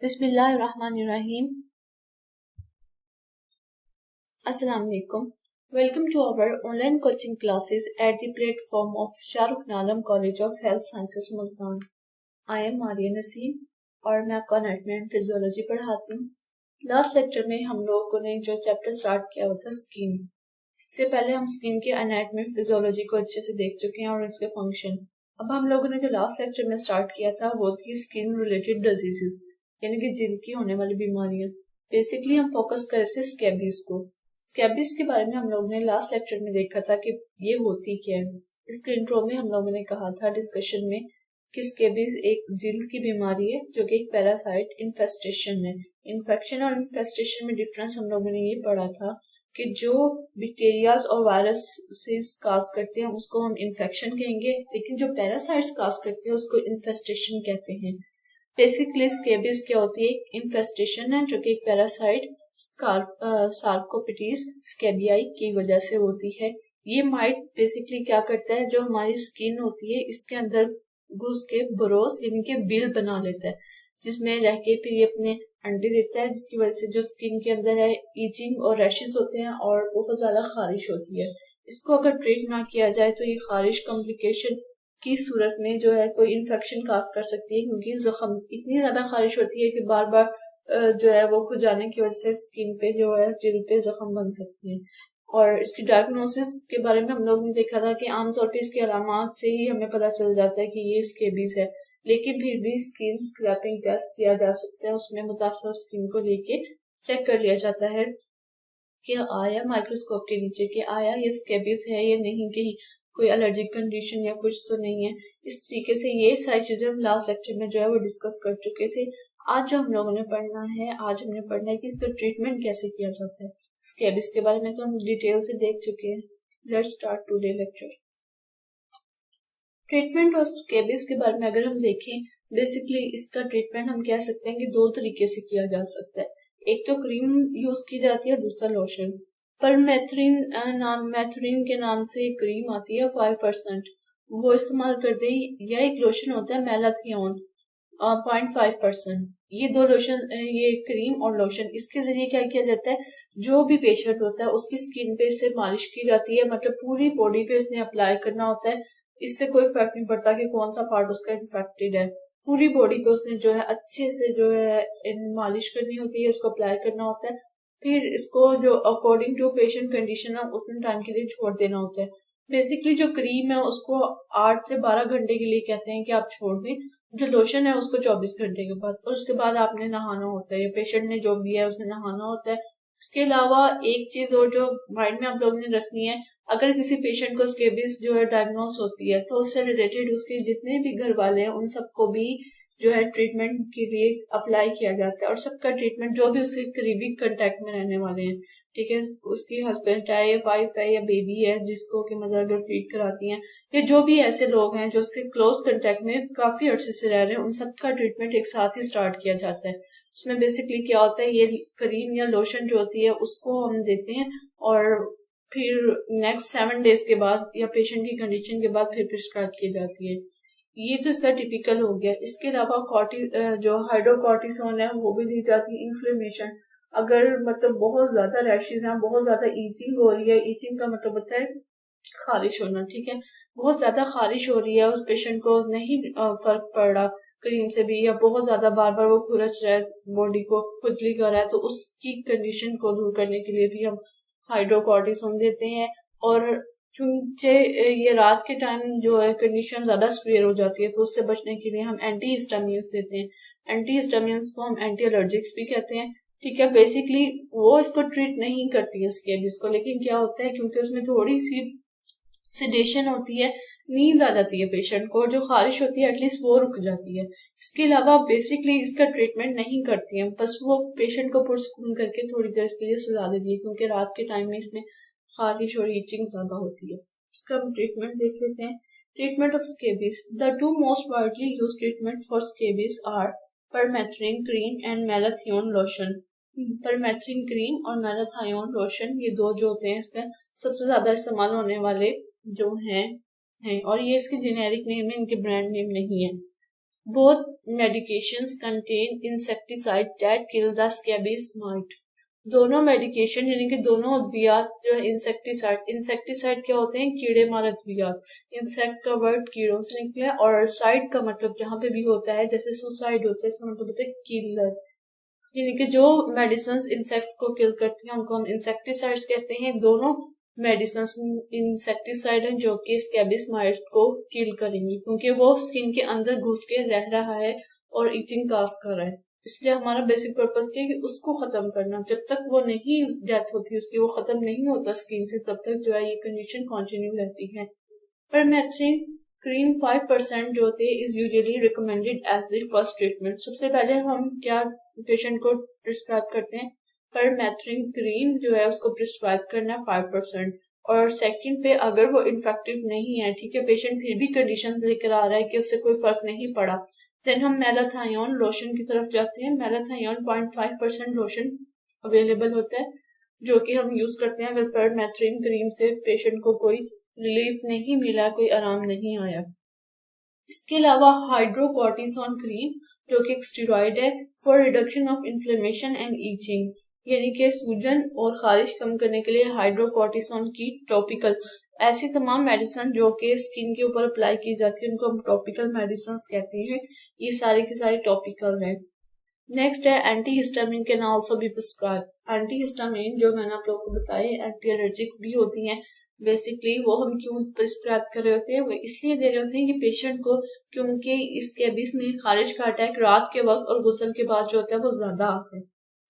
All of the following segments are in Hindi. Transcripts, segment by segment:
बिस्मिल्लाहिर्रहमानिर्रहीम। अस्सलाम वालेकुम। Welcome to our online coaching classes at the platform of Shahrukh Alam college of health sciences Multan. I am Arya Naseem और मैं आपको एनाटॉमी एंड फिजियोलॉजी पढ़ाती हूँ। लास्ट लेक्चर में हम लोगों ने जो चैप्टर स्टार्ट किया हुआ था स्किन, इससे पहले हम स्किन के एनाटॉमी फिजियोलॉजी को अच्छे से देख चुके हैं और इसके फंक्शन। अब हम लोगों ने जो लास्ट लेक्चर में स्टार्ट किया था वो थी स्किन रिलेटेड डिजीजेस, यानी कि जिल्द की होने वाली बीमारियां। बेसिकली हम फोकस कर रहे थे स्कैबीज को। स्कैबीज के बारे में हम लोगों ने लास्ट लेक्चर में देखा था कि ये होती क्या है। इसके इंट्रो में हम लोगों ने कहा था डिस्कशन में कि स्कैबीज एक जिल्द की बीमारी है जो कि एक पैरासाइट इन्फेस्टेशन है। इन्फेक्शन और इन्फेस्टेशन में डिफरेंस हम लोगों ने ये पढ़ा था कि जो बैक्टीरियाज और वायरसेस काज करते हैं उसको हम इन्फेक्शन कहेंगे, लेकिन जो पैरासाइट्स काज करते हैं उसको इन्फेस्टेशन कहते हैं। बेसिकली स्कैबीज क्या होती है? इन्फेस्टेशन है जो कि एक पैरासाइट सार्कोपिटीज स्कैबियाई की वजह से होती है। ये माइट बेसिकली क्या करता है, जो हमारी स्किन होती है इसके अंदर घुस के बोरोस यानी कि बिल बना लेता है, जिसमें रह के फिर ये अपने अंडे देता है, जिसकी वजह से जो स्किन के अंदर है ईचिंग और रैशेस होते हैं और बहुत ज्यादा खारिश होती है। इसको अगर ट्रीट ना किया जाए तो ये खारिश कॉम्प्लिकेशन की सूरत में जो है कोई इन्फेक्शन काज कर सकती है, क्योंकि जख्म इतनी ज्यादा खारिश होती है कि बार बार जो है वो खुद जाने की वजह से स्किन पे जो है जिल्द पे जख्म बन सकते हैं। और इसकी डायग्नोसिस के बारे में हम लोगों ने देखा था कि आमतौर पे इसकी अलामात से ही हमें पता चल जाता है कि ये स्कैबीज है, लेकिन फिर भी स्किन स्क्रैपिंग टेस्ट किया जा सकता है। उसमें मुतासर स्किन को लेके चेक कर लिया जाता है कि आया माइक्रोस्कोप के नीचे कि आया ये स्कैबीज है या नहीं, कि कोई एलर्जिक कंडीशन या कुछ तो नहीं है। इस तरीके से ये सारी चीजें हम लास्ट लेक्चर में जो है वो डिस्कस कर चुके थे। आज जो हम लोगों ने पढ़ना है, आज हमने पढ़ना है कि इसका ट्रीटमेंट कैसे किया जाता है। स्कैबीज के बारे में तो हम डिटेल से देख चुके हैं। Let's start today lecture. Treatment of scabies के बारे में अगर हम देखें, बेसिकली इसका ट्रीटमेंट हम कह सकते हैं कि दो तरीके से किया जा सकता है। एक तो क्रीम यूज की जाती है, दूसरा लोशन। पर मैथरीन के नाम से एक क्रीम आती है 5%, वो इस्तेमाल कर दे, या एक लोशन होता है मैलाथियोन 0.5%। ये दो लोशन, ये क्रीम और लोशन, इसके जरिए क्या किया जाता है, जो भी पेशेंट होता है उसकी स्किन पे इसे मालिश की जाती है, मतलब पूरी बॉडी पे इसने अप्लाई करना होता है। इससे कोई फर्क नहीं पड़ता कि कौन सा पार्ट उसका इन्फेक्टेड है, पूरी बॉडी पे उसने जो है अच्छे से जो है मालिश करनी होती है, उसको अप्लाई करना होता है। फिर इसको जो अकॉर्डिंग टू पेशेंट कंडीशन है उतने टाइम के लिए छोड़ देना होता है। बेसिकली जो क्रीम है उसको 8 से 12 घंटे के लिए कहते हैं कि आप छोड़ दें, जो लोशन है उसको 24 घंटे के बाद, और उसके बाद आपने नहाना होता है, या पेशेंट ने जो भी है उसने नहाना होता है। इसके अलावा एक चीज और जो माइंड में आप लोगों ने रखनी है, अगर किसी पेशेंट को स्कैबीज जो है डायग्नोस होती है तो उससे रिलेटेड उसके जितने भी घर वाले हैं उन सबको भी जो है ट्रीटमेंट के लिए अप्लाई किया जाता है, और सबका ट्रीटमेंट जो भी उसके करीबी कांटेक्ट में रहने वाले हैं, ठीक है, उसकी हस्बैंड है या वाइफ है या बेबी है जिसको कि मदर अगर फीड कराती हैं, या जो भी ऐसे लोग हैं जो उसके क्लोज कांटेक्ट में काफी अर्से से रह रहे हैं, उन सबका ट्रीटमेंट एक साथ ही स्टार्ट किया जाता है। उसमें बेसिकली क्या होता है, ये क्रीम या लोशन जो होती है उसको हम देते हैं, और फिर नेक्स्ट 7 डेज के बाद या पेशेंट की कंडीशन के बाद फिर प्रिस्क्राइब की जाती है। ये तो इसका टिपिकल हो गया। इसके अलावा जो हाइड्रोकॉर्टिसोन है वो भी दी जाती है। इन्फ्लेमेशन, अगर मतलब बहुत ज्यादा रैशेज हैं, बहुत ज्यादा ईचिंग हो रही है, ईचिंग का मतलब होता है खारिश होना, ठीक है, बहुत ज्यादा खारिश हो रही है, उस पेशेंट को नहीं फर्क पड़ रहा क्रीम से भी, या बहुत ज्यादा बार बार वो खुरच रहा है, बॉडी को खुजली कर रहा है, तो उसकी कंडीशन को दूर करने के लिए भी हम हाइड्रोकॉर्टिसोन देते हैं। और क्योंकि ये रात के टाइम जो है कंडीशन ज्यादा सीवियर हो जाती है, तो उससे बचने के लिए हम एंटी हिस्टामिन्स देते हैं। एंटी हिस्टामिन्स को हम एंटी एलर्जिक्स भी कहते हैं, ठीक है। बेसिकली वो इसको ट्रीट नहीं करती है स्कैबीज को, लेकिन क्या होता है क्योंकि उसमें थोड़ी सी सिडेशन होती है, नींद आ जाती है पेशेंट को, जो खारिश होती है एटलीस्ट वो रुक जाती है। इसके अलावा बेसिकली इसका ट्रीटमेंट नहीं करती है, बस वो पेशेंट को पुरसकून करके थोड़ी देर के लिए सुला देती है, क्योंकि रात के टाइम में इसमें खारिश और ईचिंग ज्यादा होती है। इसका हम ट्रीटमेंट देख लेते हैं। Treatment of scabies. The two most widely used treatment for scabies are permethrin cream and malathion lotion. Permethrin cream और मैलाथियोन लोशन, ये दो जो होते हैं इसका सबसे ज्यादा इस्तेमाल होने वाले जो हैं, और ये इसके जेनेरिक नेम है, इनके ब्रांड नेम नहीं है। Both medications contain insecticide that kill the scabies mite. दोनों मेडिकेशन यानी कि दोनों अद्वियात जो है इंसेक्टिसाइड क्या होते हैं? कीड़े मार अद्वियात। इंसेक्ट का वर्ड कीड़ों से निकला है और साइड का मतलब जहाँ पे भी होता है, जैसे सुसाइड होता है, इसका मतलब होता है किलर, यानी कि जो मेडिसिन इंसेक्ट्स को किल करती हैं उनको हम इंसेक्टिसाइड्स कहते हैं। दोनों मेडिसिन इंसेक्टिसाइड हैं जो कि स्कैबिस माइट को किल करेंगी, क्योंकि वो स्किन के अंदर घुस के रह रहा है और इचिंग काज कर रहा है। इसलिए हमारा बेसिक पर्पस क्या है कि उसको खत्म करना। जब तक वो नहीं डेथ होती उसकी, वो खत्म नहीं होता स्किन से, तब तक जो है ये कंडीशन कंटिन्यू रहती है। परमेथ्रिन क्रीम 5% जो होती है is usually recommended as the first treatment. सबसे पहले हम क्या पेशेंट को प्रिस्क्राइब करते हैं? परमेथ्रिन क्रीम जो है उसको प्रिस्क्राइब करना है 5%। और सेकंड पे अगर वो इन्फेक्टिव नहीं है, ठीक है, पेशेंट फिर भी कंडीशन लेकर आ रहा है कि उससे कोई फर्क नहीं पड़ा, देन हम मेलाथायोन लोशन की तरफ जाते हैं। मेलाथायोन 0.5% लोशन अवेलेबल होता है जो कि हम यूज करते हैं अगर परमेथ्रिन क्रीम से पेशेंट को कोई रिलीफ नहीं मिला, कोई आराम नहीं आया। इसके अलावा हाइड्रोकॉर्टिसोन क्रीम जो कि एक स्टेरॉइड है for reduction of inflammation and itching, यानी कि सूजन और खारिश कम करने के लिए हाइड्रोकॉर्टिसोन की टॉपिकल। ऐसी तमाम मेडिसिन जो कि स्किन के ऊपर अप्लाई की जाती है उनको हम टॉपिकल मेडिसिन कहते हैं। ये सारी की सारी टॉपिकल है। नेक्स्ट है anti histamine can also be prescribe. Anti histamine जो मैंने आप लोगों को बताया एंटी एलर्जिक भी होती हैं। बेसिकली वो हम क्यों प्रिस्क्राइब कर रहे होते हैं? वो इसलिए दे रहे होते हैं कि पेशेंट को, क्योंकि इस स्कैबिस में खारिश का अटैक रात के वक्त और गुस्ल के बाद जो होता है वो ज्यादा आता है,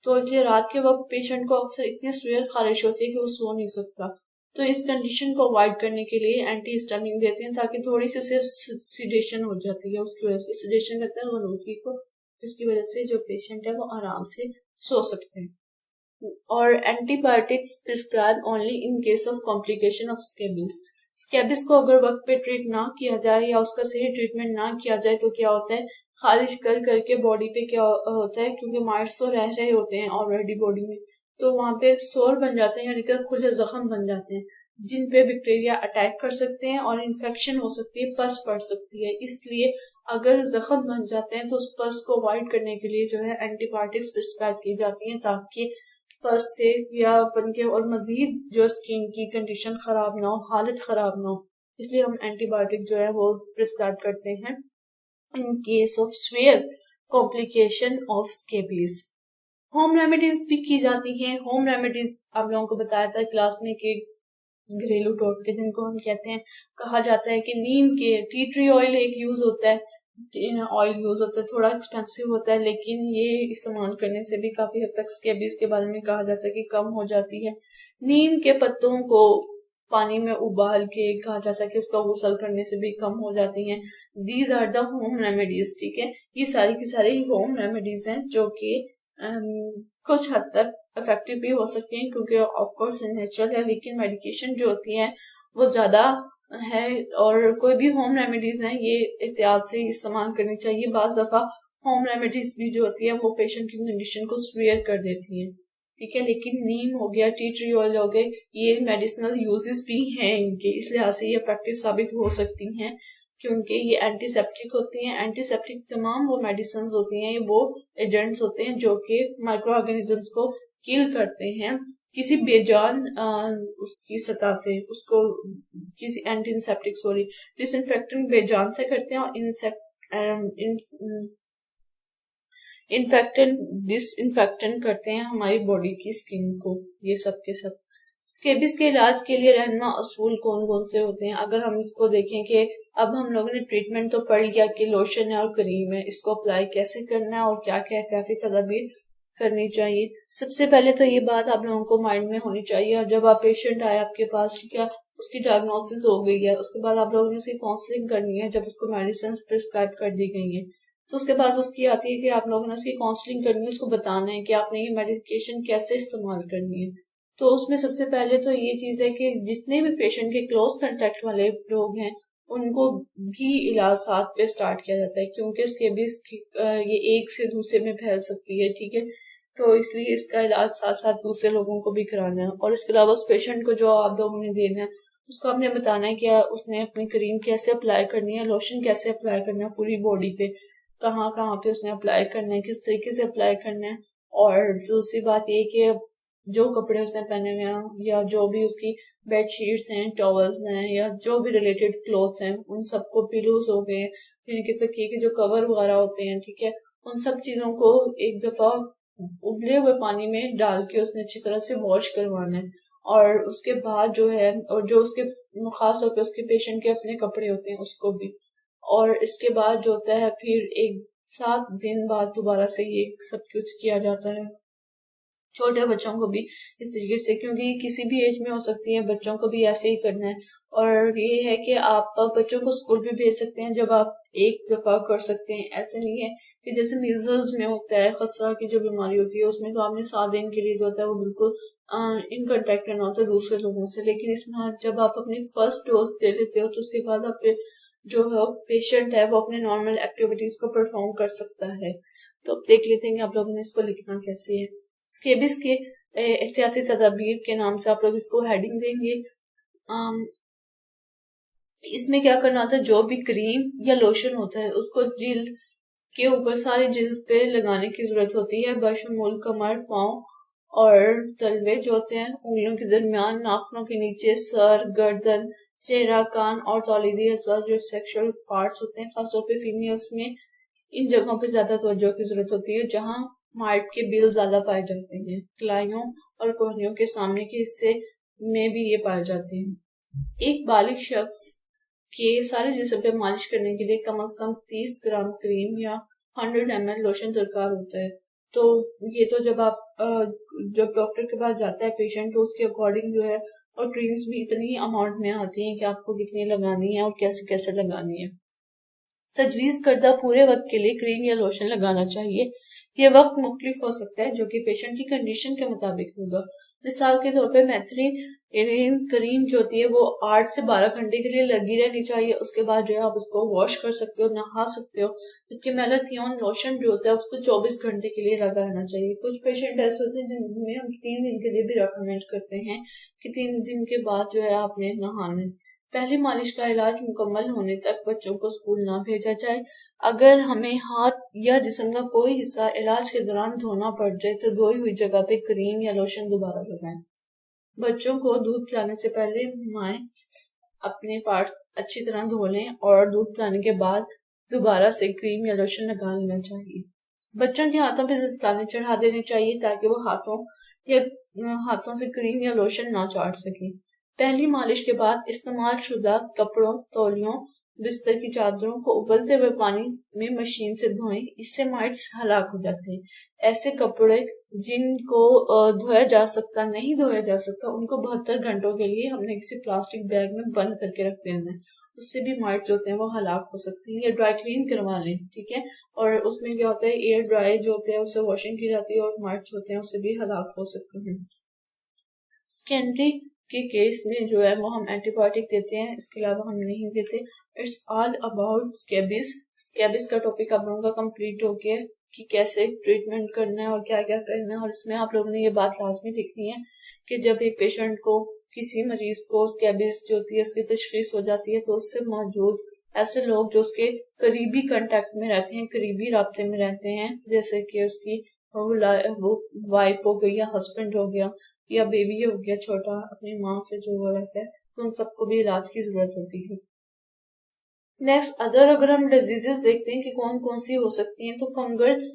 तो इसलिए रात के वक्त पेशेंट को अक्सर इतनी सीवियर खारिश होती है कि वो सो नहीं सकता। तो इस कंडीशन को अवॉइड करने के लिए एंटी हिस्टामिन देते हैं ताकि थोड़ी सी सिडेशन हो जाती है, उसकी वजह से सिडेशन करता है वो रोगी को, जिसकी वजह से जो पेशेंट है वो आराम से सो सकते हैं। और antibiotics prescribe only in case of complication of स्कैबिस। स्कैबिस को अगर वक्त पे ट्रीट ना किया जाए या उसका सही ट्रीटमेंट ना किया जाए तो क्या होता है, खारिश कर करके बॉडी पे क्या होता है, क्योंकि माइट्स तो रह रहे होते हैं ऑलरेडी बॉडी में, तो वहां पे सोर बन जाते हैं, यानी कि खुले जख्म बन जाते हैं जिन पे बैक्टीरिया अटैक कर सकते हैं और इन्फेक्शन हो सकती है, पस पड़ सकती है। इसलिए अगर जख्म बन जाते हैं तो उस पस को अवॉइड करने के लिए जो है एंटीबायोटिक्स प्रिस्क्राइब की जाती हैं ताकि पस से या बन के और मजीद जो स्किन की कंडीशन खराब ना हो, हालत खराब ना हो, इसलिए हम एंटीबायोटिक जो है वो प्रिस्क्राइब करते हैं in case of swear complication of स्कैबिस। Home remedies भी की जाती हैं। होम रेमेडीज आप लोगों को बताया था क्लास में कि घरेलू टोटके जिनको हम कहते हैं, कहा जाता है कि नीम के टी ट्री ऑयल एक यूज होता है, ऑयल यूज होता है, थोड़ा एक्सपेंसिव होता है लेकिन ये इस्तेमाल करने से भी काफी हद तक स्कैबिस के बारे में कहा जाता है कि कम हो जाती है। नीम के पत्तों को पानी में उबाल के कहा जाता है कि उसका गुसल करने से भी कम हो जाती हैं। These are the home remedies, ठीक है, ये सारी की सारी होम रेमेडीज हैं जो कि कुछ हद तक इफेक्टिव भी हो सकती हैं क्योंकि ऑफ कोर्स नेचुरल है, लेकिन मेडिकेशन जो होती है वो ज्यादा है और कोई भी होम रेमेडीज हैं ये एहतियात से इस्तेमाल करनी चाहिए। बाज दफा होम रेमेडीज भी जो होती है वो पेशेंट की कंडीशन को सीवियर कर देती हैं, ठीक है, लेकिन नीम हो गया, टी ट्री ऑयल हो गए, ये मेडिसिनल यूजेस भी हैं इनके, इस लिहाज से ये इफेक्टिव साबित हो सकती हैं क्योंकि ये एंटीसेप्टिक होती हैं। एंटीसेप्टिक तमाम वो मेडिसिन होती हैं, वो एजेंट्स होते हैं जो कि माइक्रो ऑर्गेनिजम्स को किल करते हैं किसी बेजान उसकी सतह से, उसको किसी एंटीसेप्टिक सॉरी डिसइंफेक्टेंट बेजान से करते हैं और इन्फेक्टेंट डिसइंफेक्टेंट करते हैं हमारी बॉडी की स्किन को। ये सब के सब स्कैबिस के इलाज के लिए रहनुमा असूल कौन कौन से होते हैं? अगर हम इसको देखें कि अब हम लोगों ने ट्रीटमेंट तो पढ़ लिया कि लोशन है और क्रीम है, इसको अप्लाई कैसे करना है और क्या क्या एहतियाती तदाबीर करनी चाहिए। सबसे पहले तो ये बात आप लोगों को माइंड में होनी चाहिए, और जब आप पेशेंट आए आपके पास, ठीक है, उसकी डायग्नोसिस हो गई है, उसके बाद आप लोगों ने उसकी काउंसलिंग करनी है। जब उसको मेडिसिन प्रिस्क्राइब कर दी गई है तो उसके बाद उसकी आती है कि आप लोगों ने उसकी काउंसलिंग करनी है, उसको बताना है कि आपने ये मेडिकेशन कैसे इस्तेमाल करनी है। तो उसमें सबसे पहले तो ये चीज है कि जितने भी पेशेंट के क्लोज कांटेक्ट वाले लोग हैं उनको भी इलाज साथ पे स्टार्ट किया जाता है क्योंकि स्कैबिस ये एक से दूसरे में फैल सकती है, ठीक है, तो इसलिए इसका इलाज साथ साथ दूसरे लोगों को भी कराना है। और इसके अलावा उस पेशेंट को जो आप लोगों ने देना है उसको आपने बताना है कि उसने अपनी क्रीम कैसे अप्लाई करनी है, लोशन कैसे अप्लाई करना है पूरी बॉडी पे, कहाँ कहाँ पे उसने अप्लाई करना है, किस तरीके से अप्लाई करना है। और दूसरी बात ये कि जो कपड़े उसने पहने हुए हैं या जो भी उसकी बेडशीट्स हैं, टॉवल्स हैं या जो भी रिलेटेड क्लोथ्स हैं, उन सबको, पिलोज हो गए, यानी तकिए के जो कवर वगैरह होते हैं, ठीक है, उन सब चीजों को एक दफा उबले हुए पानी में डाल के उसने अच्छी तरह से वॉश करवाना है। और उसके बाद जो है, और जो उसके खास तौर पे उसके पेशेंट के अपने कपड़े होते हैं उसको भी। और इसके बाद जो होता है फिर एक 7 दिन बाद दोबारा से ये सब कुछ किया जाता है। छोटे बच्चों को भी इस तरीके से, क्योंकि किसी भी एज में हो सकती है, बच्चों को भी ऐसे ही करना है। और ये है कि आप बच्चों को स्कूल भी भेज सकते हैं जब आप एक दफा कर सकते हैं। ऐसे नहीं है कि जैसे मीजल्स में होता है, खसरा की जो बीमारी होती है, उसमें तो आपने 7 दिन के लिए जो होता है वो बिल्कुल इन कंटेक्ट रहना होता है दूसरे लोगों से। लेकिन इसमें जब आप अपनी फर्स्ट डोज दे देते हो तो उसके बाद आप जो है पेशेंट है वो अपने नॉर्मल एक्टिविटीज को परफॉर्म कर सकता है। तो अब देख लेते हैं कि आप लोगों ने इसको लिखना कैसे है। स्केबिस के एहतियाती तदाबीर के नाम से आप लोग इसको हेडिंग देंगे। इसमें क्या करना होता है, जो भी क्रीम या लोशन होता है उसको जिल्द के ऊपर, सारी जिल्द पे लगाने की जरूरत होती है, बशमूल कमर, पाँव और तलवे जो होते हैं, उंगलियों के दरमियान, नाखूनों के नीचे, सर, गर्दन, चेहरा, कान और तौलीदी अज़ा जो सेक्सुअल पार्ट्स होते हैं, खासतौर पे फीमेल्स में इन जगहों पे ज्यादा तवज्जो की जरूरत होती है जहाँ मार्ट के बिल ज्यादा पाए जाते हैं। कलाइयों और कोहनियों के सामने के हिस्से में भी ये पाए जाते हैं। एक बालिग शख्स के सारे जिस्म पे मालिश करने के लिए कम से कम 30 ग्राम क्रीम या 100 ml लोशन दरकार होता है। तो ये तो जब डॉक्टर के पास जाता है पेशेंट तो उसके अकॉर्डिंग जो है, और क्रीम्स भी इतनी अमाउंट में आती हैं कि आपको कितनी लगानी है और कैसे कैसे लगानी है। तजवीज करदा पूरे वक्त के लिए क्रीम या लोशन लगाना चाहिए। यह वक्त मुख्तलिफ हो सकता है जो कि पेशेंट की कंडीशन के मुताबिक होगा। मिसाल के तौर पे मेथ्रीन क्रीम जो होती है वो 8 से 12 घंटे के लिए लगी रहनी चाहिए। उसके बाद जो है आप उसको वॉश कर सकते हो, नहा सकते हो। जबकि मेलाथियोन लोशन जो होता है उसको 24 घंटे के लिए लगा रहना चाहिए। कुछ पेशेंट ऐसे होते हैं जिनमें हम 3 दिन के लिए भी रिकमेंड करते हैं कि 3 दिन के बाद जो है आपने नहाना है। पहली मालिश का इलाज मुकम्मल होने तक बच्चों को स्कूल ना भेजा जाए। अगर हमें हाथ या जिस्म का कोई हिस्सा इलाज के दौरान धोना पड़ जाए तो धोई हुई जगह पे क्रीम या लोशन दोबारा लगाएं। बच्चों को दूध पिलाने से पहले माएं अपने पार्ट्स अच्छी तरह धो लें और दूध पिलाने के बाद दोबारा से क्रीम या लोशन लगा लेना चाहिए। बच्चों के हाथों पर दस्ताने चढ़ा देने चाहिए ताकि वो हाथों से क्रीम या लोशन ना चाट सके। पहली मालिश के बाद इस्तेमाल शुदा कपड़ों, तौलियों, बिस्तर की चादरों को उबलते हुए पानी में मशीन से धोएं, इससे माइट्स हलाक हो जाते हैं। ऐसे कपड़े जिनको नहीं धोया जा सकता, उनको 72 घंटों के लिए हमने किसी प्लास्टिक बैग में बंद करके रख देना है। उससे भी माइट जो होते हैं वो हलाक हो सकती है। या ड्राई क्लीन करवा लें, ठीक है। और उसमें क्या होता है, एयर ड्राई जो होते हैं उससे वॉशिंग की जाती है और माइट्स होते हैं उससे भी हलाक हो सकते हैं। सेकेंडरी के केस में जो है वो हम एंटीबायोटिक देते हैं, इसके अलावा हम नहीं देते। It's all about स्कैबिस। स्कैबिस का टॉपिक आप लोगों का कंप्लीट हो गया कि कैसे ट्रीटमेंट करना है और क्या क्या करना है। और इसमें आप लोगों ने ये बात लाजमी लिखनी है कि जब एक पेशेंट को, किसी मरीज को स्कैबिस जो होती है उसकी तशखीस हो जाती है तो उससे मौजूद ऐसे लोग जो उसके करीबी कांटेक्ट में रहते हैं, करीबी राब्ते में रहते हैं, जैसे कि उसकी वो वाइफ हो गई या हस्बैंड हो गया या बेबी हो गया छोटा, अपनी माँ से जो वो रहता है, तो उन सबको भी इलाज की जरूरत होती है। नेक्स्ट अगर हम डिजीजेस देखते हैं कि कौन कौन सी हो सकती हैं, तो फंगल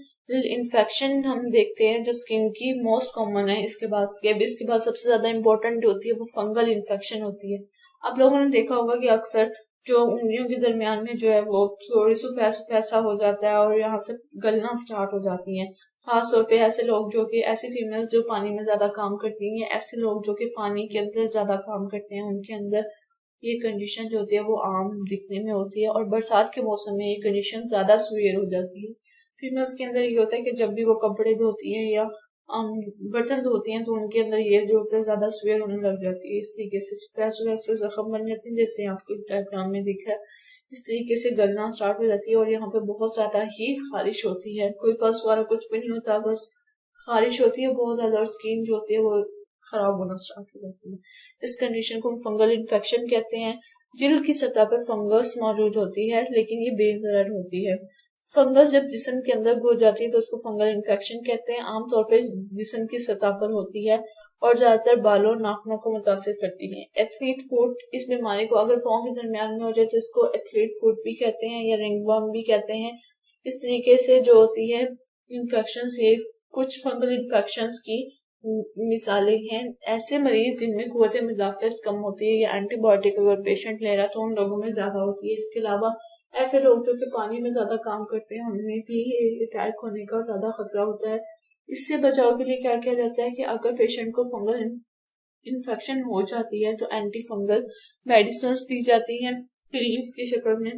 इन्फेक्शन हम देखते हैं जो स्किन की मोस्ट कॉमन है। इसके बाद स्कैबिस के बाद सबसे ज्यादा इंपॉर्टेंट जो होती है वो फंगल इन्फेक्शन होती है। आप लोगों ने देखा होगा कि अक्सर जो उंगलियों के दरमियान में जो है वो थोड़ी फैसा हो जाता है और यहाँ से गलना स्टार्ट हो जाती है। खास तौर पे ऐसे लोग जो कि, ऐसी फीमेल्स जो पानी में ज्यादा काम करती हैं, ऐसे लोग जो कि पानी के अंदर ज्यादा काम करते हैं, उनके अंदर ये कंडीशन जो होती है वो आम दिखने में होती है। और बरसात के मौसम में ये कंडीशन ज्यादा सीवियर हो जाती है। फीमेल्स के अंदर ये होता है कि जब भी वो कपड़े धोती हैं या बर्तन धोती हैं तो उनके अंदर ये जो होता है ज्यादा सीवियर होने लग जाती है। इस तरीके से वैसे जख्म बन जाते हैं जैसे आपको डायग्राम में दिख रहा है। इस तरीके से गलना स्टार्ट हो जाती है और यहाँ पे बहुत ज्यादा ही खारिश होती है। कोई पस वाला कुछ भी नहीं होता, बस खारिश होती है बहुत ज्यादा और स्किन जो होती है वो खराब होना स्टार्ट हो जाती है। इस कंडीशन को हम फंगल इन्फेक्शन कहते हैं। जिल्द की सतह पर फंगस मौजूद होती है लेकिन ये बेजहर होती है। फंगस जब जिस्म के अंदर घुस जाती है तो उसको फंगल इन्फेक्शन कहते हैं। आमतौर पर जिस्म की सतह पर होती है और ज्यादातर बालों और नाखूनों को मुतासिर करती है। एथलीट फुट, इस बीमारी को अगर पाँव के दरमियान में हो जाए तो इसको एथलीट फुट भी कहते हैं या रिंगवर्म भी कहते हैं। इस तरीके से जो होती है इन्फेक्शन, ये कुछ फंगल इन्फेक्शन की मिसालें हैं। ऐसे मरीज जिनमें कुव्वत मुदाफ़त कम होती है या एंटीबायोटिक अगर पेशेंट ले रहा है तो उन लोगों में ज्यादा होती है। इसके अलावा ऐसे लोग जो कि पानी में ज्यादा काम करते हैं उनमें भी अटैक होने का ज्यादा खतरा होता है। इससे बचाव के लिए क्या किया जाता है कि अगर पेशेंट को फंगल इन्फेक्शन हो जाती है तो एंटी फंगल मेडिसिन दी जाती हैं, क्रीम्स की शक्ल में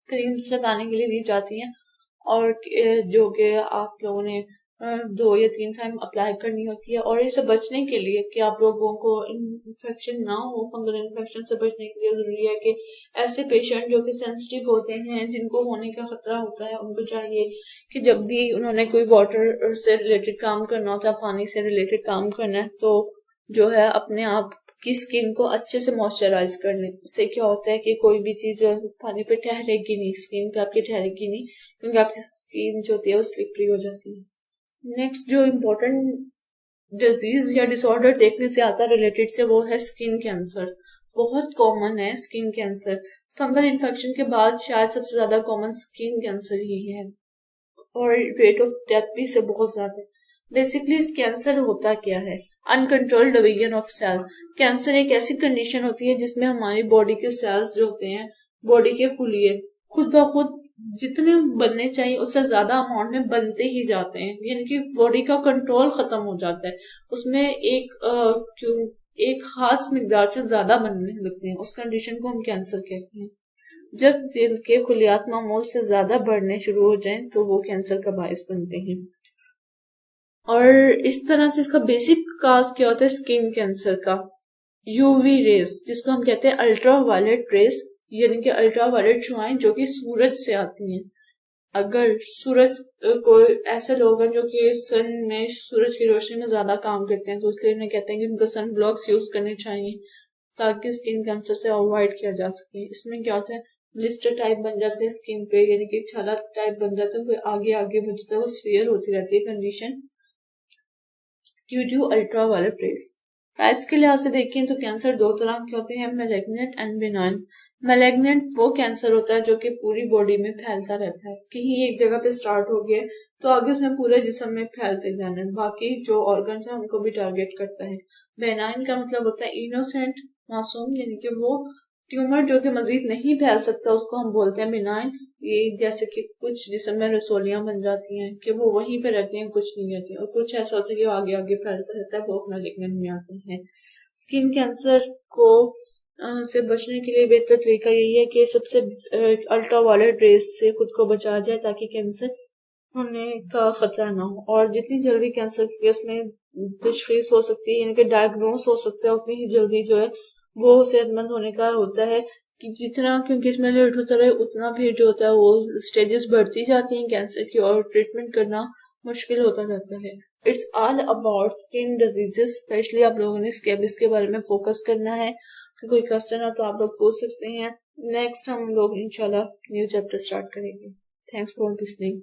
क्रीम्स लगाने के लिए दी जाती हैं और जो कि आप लोगों ने 2 या 3 टाइम अप्लाई करनी होती है। और इससे बचने के लिए कि आप लोगों को इन्फेक्शन ना हो, फंगल इन्फेक्शन से बचने के लिए जरूरी है कि ऐसे पेशेंट जो कि सेंसिटिव होते हैं, जिनको होने का खतरा होता है, उनको चाहिए कि जब भी उन्होंने कोई वाटर से रिलेटेड काम करना होता है, पानी से रिलेटेड काम करना है, तो जो है अपने आप की स्किन को अच्छे से मॉइस्चराइज करने से क्या होता है कि कोई भी चीज पानी पे ठहरेगी नहीं, स्किन पे आपकी ठहरेगी नहीं, क्योंकि आपकी स्किन जो होती है वो स्लिपरी हो जाती है। नेक्स्ट जो इम्पोर्टेंट डिजीज या डिसऑर्डर देखने से आता है रिलेटेड से, वो है स्किन कैंसर। बहुत कॉमन है स्किन कैंसर। फंगल इन्फेक्शन के बाद शायद सबसे ज्यादा कॉमन स्किन कैंसर ही है और रेट ऑफ डेथ भी इससे बहुत ज्यादा है। बेसिकली कैंसर होता क्या है? Uncontrolled division of cell. Cancer एक ऐसी कंडीशन होती है जिसमें हमारी बॉडी के सेल्स जो होते हैं, बॉडी के खुलिए खुद ब खुद जितने बनने चाहिए उससे ज्यादा अमाउंट में बनते ही जाते हैं, यानी कि बॉडी का कंट्रोल खत्म हो जाता है, उसमें एक खास मिकदार से ज्यादा बनने लगते हैं। उस कंडीशन को हम कैंसर कहते हैं। जब दिल के खुलियात मामूल से ज्यादा बढ़ने शुरू हो जाएं तो वो कैंसर का बायस बनते हैं। और इस तरह से इसका बेसिक काज क्या होता है स्किन कैंसर का? यूवी रेस, जिसको हम कहते हैं अल्ट्रा वायलेट रेस, यानी कि अल्ट्रा वायलेट शुआएं जो कि सूरज से आती हैं। अगर सूरज को ऐसे लोग हैं जो कि सन में सूरज की रोशनी में ज्यादा काम करते हैं तो इसलिए उन्हें कहते हैं कि उनको सन ब्लॉक्स यूज करने चाहिए ताकि स्किन कैंसर से अवॉइड किया जा सके। इसमें क्या होता है, ब्लिस्टर टाइप बन जाते हैं स्किन पे, यानी कि छाला टाइप बन जाता है, वो आगे आगे बढ़ता है, वो स्फीयर होती रहती है condition due to ultraviolet rays. Types के लिहाज से देखें तो कैंसर 2 तरह के होते हैं, मैलिग्नेंट एंड बेनाइन। मैलिग्नेंट वो कैंसर होता है जो कि पूरी बॉडी में फैलता रहता है, कहीं एक जगह पे स्टार्ट हो गया तो आगे उसने पूरे जिस्म में फैलते जाना है, बाकी जो ऑर्गन्स है उनको भी टारगेट करता है। बेनाइन का मतलब होता है इनोसेंट, मासूम, यानी कि वो ट्यूमर जो कि मजीद नहीं फैल सकता उसको हम बोलते हैं बेनाइन। ये जैसे कि कुछ जिस्म में रसोलियां बन जाती हैं कि वो वहीं पे रहती हैं, कुछ नहीं रहती, और कुछ ऐसा होता है कि आगे आगे फैलता रहता है, वो मैलिग्नेंट में आते हैं। स्किन कैंसर को से बचने के लिए बेहतर तरीका यही है कि सबसे अल्ट्रा वायलेट रेस से खुद को बचा जाए ताकि कैंसर होने का खतरा ना हो। और जितनी जल्दी कैंसर के केस में तशखीस हो सकती है, यानी कि डायग्नोस हो सकता है, उतनी ही जल्दी जो है वो सेहतमंद होने का होता है। कि जितना क्योंकि इसमें लेट होता रहे उतना भी जो होता है वो स्टेजेस बढ़ती जाती हैं कैंसर की और ट्रीटमेंट करना मुश्किल होता जाता है। It's all about skin diseases. Specially आप लोगों ने स्कैबिस के बारे में फोकस करना है। कोई क्वेश्चन हो तो आप लोग पूछ सकते हैं। नेक्स्ट हम लोग इंशाल्लाह न्यू चैप्टर स्टार्ट करेंगे। Thanks for listening.